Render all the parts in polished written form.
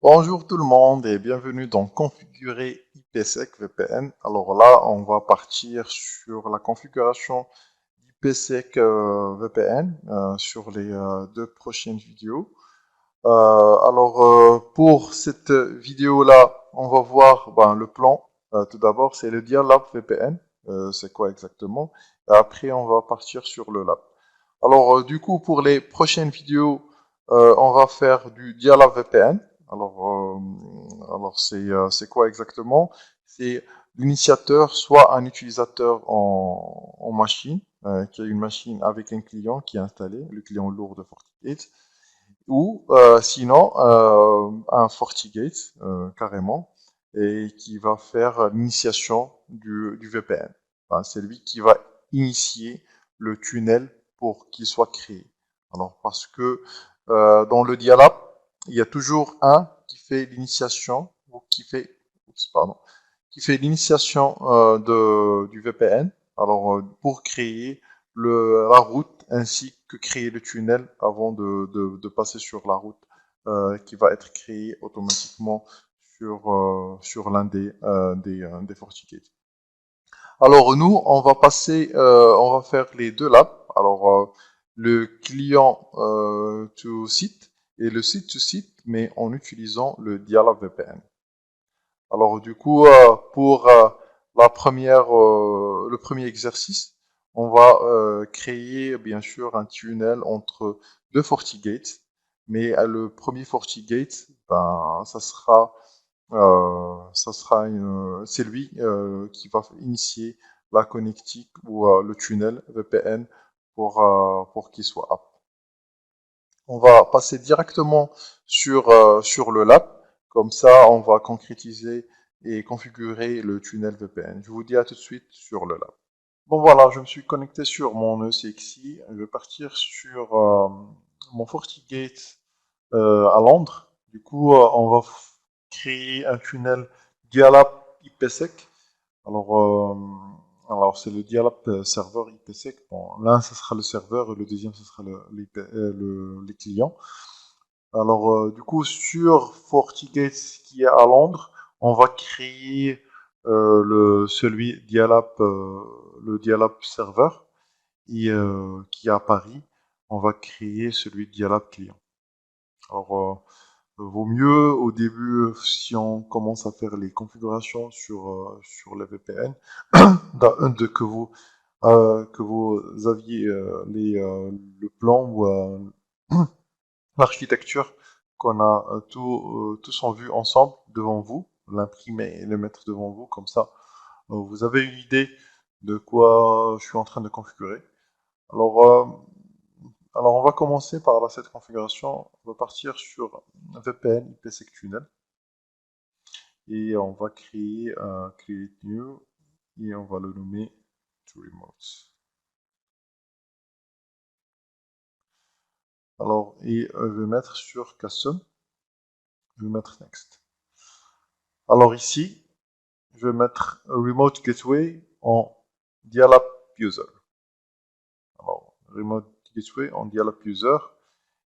Bonjour tout le monde et bienvenue dans Configurer IPsec VPN. Alors là, on va partir sur la configuration d'IPsec VPN sur les deux prochaines vidéos. Pour cette vidéo-là, on va voir le plan. Tout d'abord, c'est le Dialab VPN. C'est quoi exactement? Et après, on va partir sur le lab. Alors, du coup, pour les prochaines vidéos, on va faire du Dialab VPN. C'est quoi exactement? C'est l'initiateur, soit un utilisateur en machine, qui a une machine avec un client qui est installé, le client lourd de FortiGate, ou sinon un FortiGate carrément, et qui va faire l'initiation du VPN. Enfin, c'est lui qui va initier le tunnel pour qu'il soit créé. Alors parce que dans le Dialab, il y a toujours un qui fait l'initiation ou qui fait l'initiation du VPN. Alors pour créer la route ainsi que créer le tunnel avant de passer sur la route qui va être créée automatiquement sur l'un des FortiGate. Alors nous, on va faire les deux labs. Le client to site et le site to site, mais en utilisant le Dialab VPN. Alors du coup, pour le premier exercice, on va créer bien sûr un tunnel entre deux FortiGates, mais le premier FortiGate, c'est lui qui va initier la connectique ou le tunnel VPN pour qu'il soit apte. On va passer directement sur le lab. Comme ça, on va concrétiser et configurer le tunnel VPN. Je vous dis à tout de suite sur le lab. Bon voilà, je me suis connecté sur mon ECXI. Je vais partir sur mon FortiGate à Londres. Du coup, on va créer un tunnel Dialab IPsec. Alors, euh, alors c'est le Dialab serveur IPsec. Bon, l'un, ce sera le serveur et le deuxième, ce sera les clients. Alors, du coup, sur FortiGate qui est à Londres, on va créer le Dialab serveur qui est à Paris. On va créer celui Dialab client. Alors, vaut mieux au début, si on commence à faire les configurations sur le VPN, que vous aviez le plan ou l'architecture qu'on a tous en vue ensemble devant vous, l'imprimer et le mettre devant vous, comme ça vous avez une idée de quoi je suis en train de configurer. Alors, euh, alors on va commencer par cette configuration, on va partir sur VPN IPsec Tunnel et on va créer un Create New et on va le nommer To Remote. Alors, je vais mettre sur Custom, je vais mettre Next. Alors ici, je vais mettre Remote Gateway en Dialab User. Alors, Remote Gateway en Dialab User.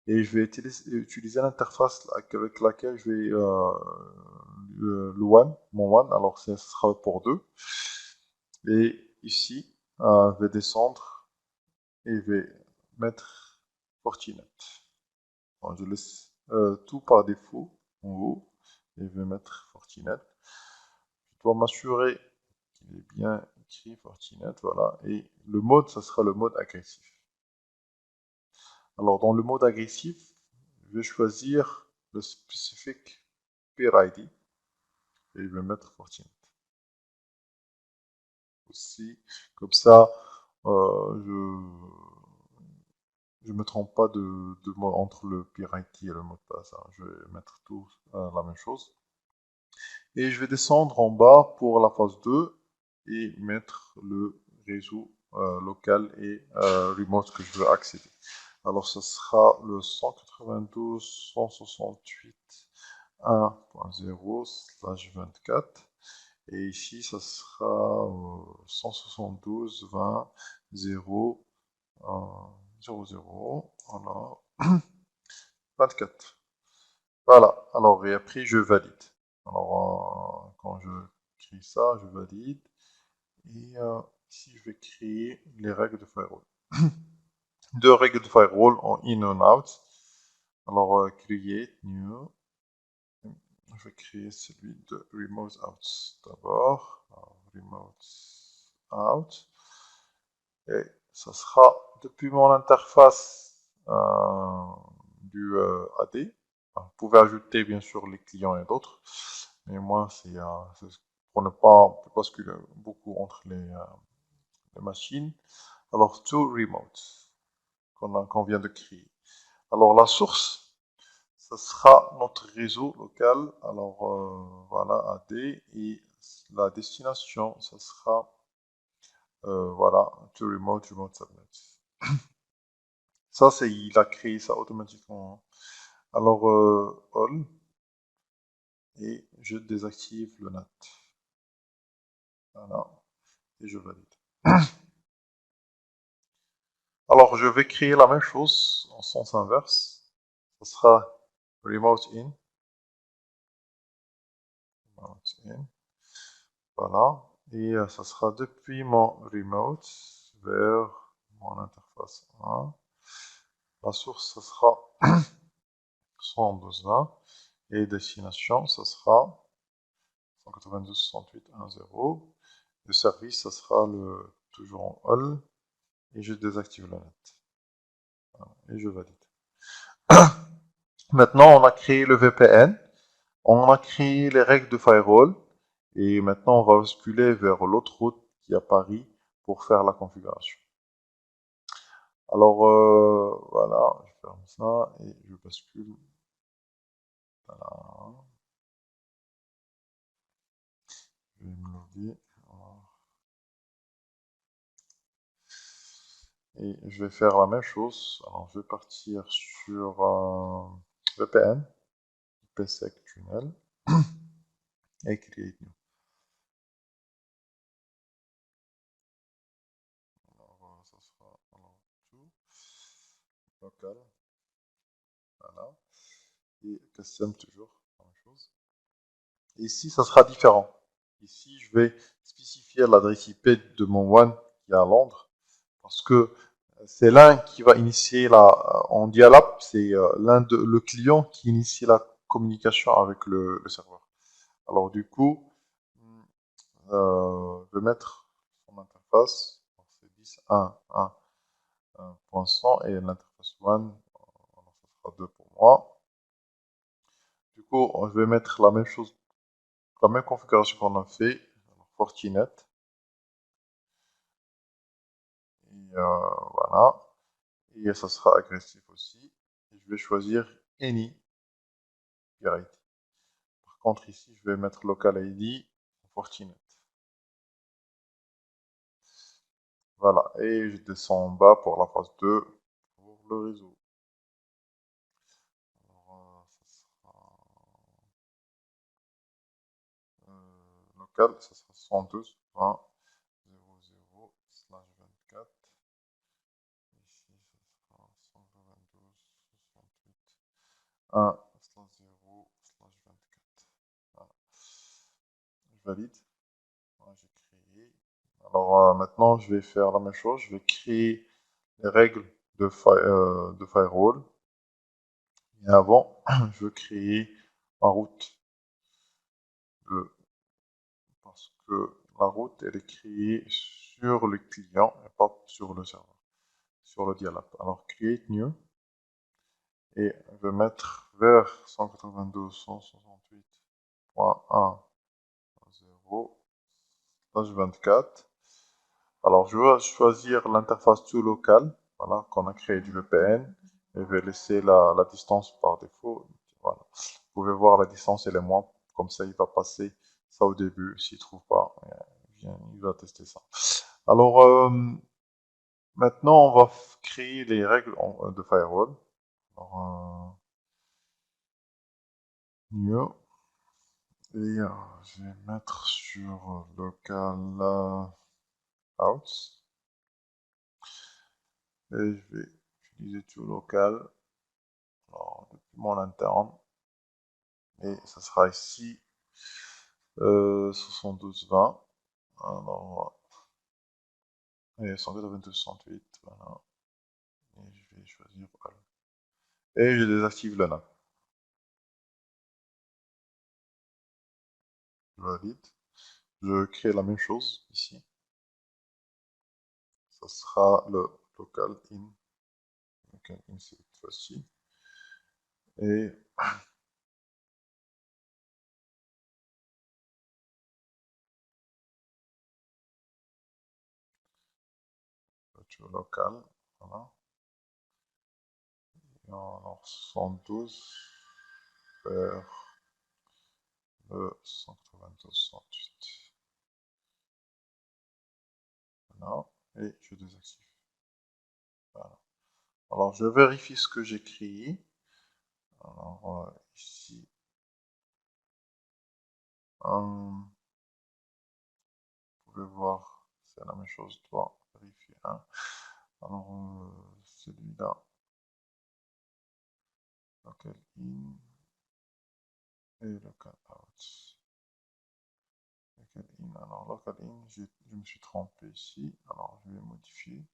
Et je vais utiliser l'interface avec laquelle je vais le one, mon one. Alors, ce sera pour 2. Et ici, je vais descendre et je vais mettre Fortinet. Bon, je laisse tout par défaut en haut et je vais mettre Fortinet. Je dois m'assurer qu'il est bien écrit Fortinet, voilà. Et le mode, ça sera le mode agressif. Alors, dans le mode agressif, je vais choisir le specific peer ID et je vais mettre Fortinet. Aussi, comme ça, je me trompe pas de mot entre le peer ID et le mot de passe. Hein. Je vais mettre tout la même chose. Et je vais descendre en bas pour la phase 2 et mettre le réseau local et remote que je veux accéder. Alors ce sera le 192.168.1.0/24 et ici ça sera 172.20.0.00 voilà 24. Voilà, alors et après je valide. Alors quand je crée ça, je valide. Et ici je vais créer les règles de firewall. Deux règles de firewall en in and out. Alors create new. Je vais créer celui de remote out d'abord. Remote out. Et ça sera depuis mon interface du AD. Vous pouvez ajouter bien sûr les clients et d'autres, mais moi c'est pour ne pas basculer beaucoup entre les machines. Alors to remote qu'on vient de créer. Alors la source, ça sera notre réseau local. Alors voilà AD et la destination, ça sera voilà to remote subnet. Ça, c'est, il a créé ça automatiquement. Alors, all, et je désactive le NAT. Voilà, et je valide. Alors, je vais créer la même chose en sens inverse. Ce sera remote in. Remote in. Voilà. Et ça sera depuis mon remote vers mon interface 1. La source, ça sera 112.20. Et destination, ça sera 192.168.1.0. Le service, ça sera toujours en all. Et je désactive le net. Voilà, et je valide. Maintenant, on a créé le VPN. On a créé les règles de firewall. Et maintenant, on va basculer vers l'autre route qui est à Paris pour faire la configuration. Alors, voilà, je ferme ça et je bascule. Voilà. Je vais me loguer. Et je vais faire la même chose. Alors, je vais partir sur VPN, IPsec tunnel, et create new. Alors, ça sera tout, local, voilà, et custom toujours, la même chose. Et ici, ça sera différent. Ici, je vais spécifier l'adresse IP de mon WAN qui est à Londres, parce que c'est l'un qui va initier en dial-up, c'est le client qui initie la communication avec le serveur. Alors du coup, je vais mettre son interface, c'est 10.1.1.100 et l'interface WAN, ça sera 2 pour moi. Du coup, je vais mettre la même chose, la même configuration qu'on a fait, Fortinet. Et voilà. Et ça sera agressif aussi. Et je vais choisir Any Security. Par contre, ici, je vais mettre Local ID Fortinet. Voilà. Et je descends en bas pour la phase 2 pour le réseau. Alors, ça sera local, ça sera 112.00/24. Ici, ça sera 192.168.1/0/24. Voilà. Je valide. Voilà, j'ai créé. Alors maintenant, je vais faire la même chose. Je vais créer les règles de firewall. Et avant, je veux créer ma route. Parce que la route, elle est créée sur le client et pas sur le serveur, sur le dial-up. Alors, create new. Et je vais mettre vers 192.168.1.0/24. Alors, je vais choisir l'interface to local, voilà, qu'on a créé du VPN, et je vais laisser la distance par défaut. Voilà. Vous pouvez voir la distance, elle est moins, comme ça il va passer ça au début. S'il ne trouve pas, il va tester ça. Alors, maintenant, on va créer les règles de firewall. Alors, new. Et je vais mettre sur local out. Et je vais utiliser tout local. Alors, depuis mon interne. Et ça sera ici 72-20. Alors, et 192-68, voilà. Et je vais choisir, voilà. Et je désactive le NAP. Je valide. Je crée la même chose ici. Ça sera le local in. Local in cette fois-ci. Et voiture locale. Voilà. Et alors 112 vers le 192-68. Voilà. Et je désactive. Voilà. Alors je vérifie ce que j'écris. Alors ici, vous pouvez voir, c'est la même chose, doit vérifier. Hein. Alors celui-là, local in et local out. Local in, alors local in, je me suis trompé ici, alors je vais modifier.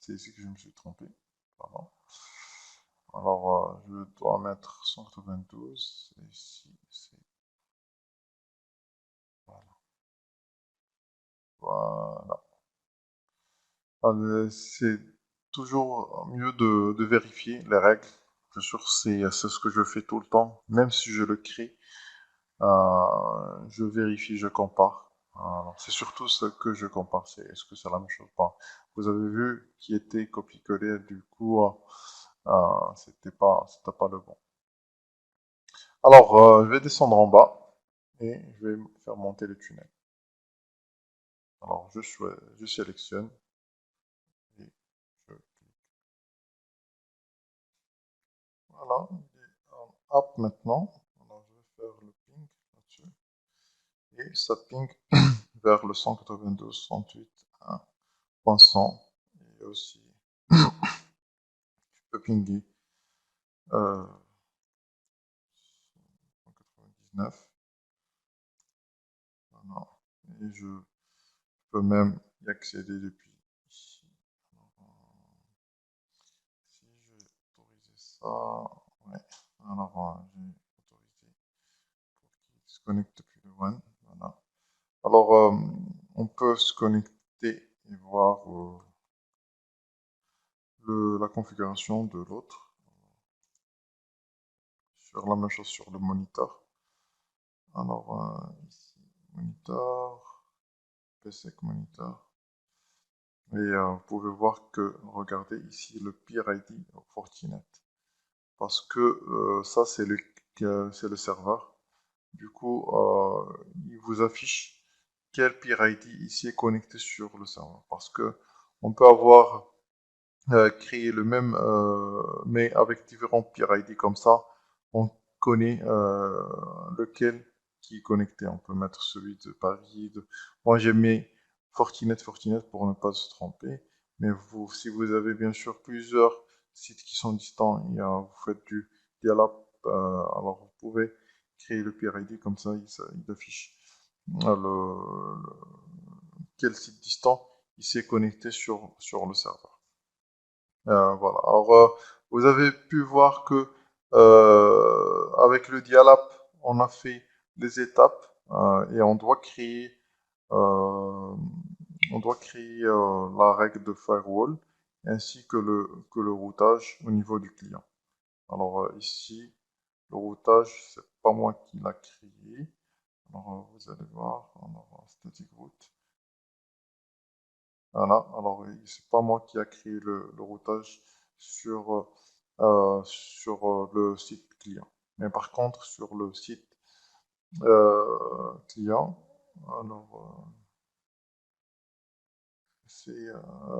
C'est ici que je me suis trompé, pardon. Alors je dois mettre 192, et ici c'est... Voilà. C'est toujours mieux de vérifier les règles. Bien sûr, c'est ce que je fais tout le temps, même si je le crée. Je vérifie, je compare. C'est surtout ce que je compare, c'est est-ce que c'est la même chose ou pas. Vous avez vu qui était copié-collé, du coup, c'était pas le bon. Alors, je vais descendre en bas et je vais faire monter le tunnel. Alors, je sélectionne et je clique. Voilà, il est en app maintenant. Alors, je vais faire le ping là-dessus et ça ping vers le 192.168.100. Et aussi, je peux pinguer 199. Voilà. Et je peux même y accéder depuis ici. Si je vais autoriser ça, ouais. Alors, j'ai autorisé pour qu'il se connecte depuis le One. Voilà. Alors, on peut se connecter et voir la configuration de l'autre sur la même chose sur le moniteur. Alors, ici, moniteur, PSEC moniteur. Et vous pouvez voir que, regardez ici, le peer ID au Fortinet. Parce que ça, c'est le serveur. Du coup, il vous affiche quel peer ID ici est connecté sur le serveur. Parce que on peut avoir créé le même, mais avec différents peer ID comme ça, on connaît lequel qui est connecté. On peut mettre celui de Paris. Moi, j'ai mis Fortinet pour ne pas se tromper. Mais vous, si vous avez bien sûr plusieurs sites qui sont distants, vous faites du dial-up, alors vous pouvez créer le peer ID comme ça, il affiche quel site distant il s'est connecté sur le serveur. Voilà. Alors, vous avez pu voir que avec le dial-up, on a fait des étapes et euh, on doit créer la règle de firewall ainsi que le routage au niveau du client. Alors ici, le routage, c'est pas moi qui l'a créé. Alors vous allez voir, on aura static route. Voilà, alors c'est pas moi qui a créé le routage sur le site client. Mais par contre, sur le site client, alors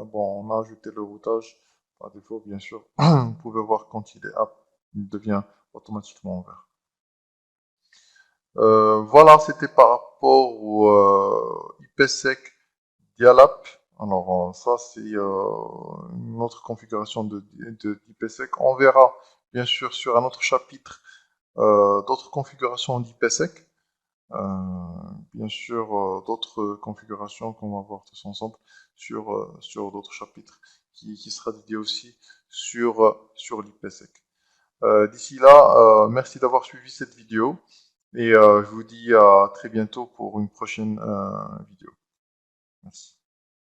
bon, on a ajouté le routage par défaut, bien sûr. Vous pouvez voir quand il est up, il devient automatiquement vert. Voilà, c'était par rapport au IPsec Dialab. Alors ça c'est une autre configuration d'IPsec. On verra bien sûr sur un autre chapitre d'autres configurations d'IPsec. Bien sûr d'autres configurations qu'on va voir tous ensemble sur d'autres chapitres qui sera dédié aussi sur l'IPsec. D'ici là, merci d'avoir suivi cette vidéo et je vous dis à très bientôt pour une prochaine vidéo. Merci.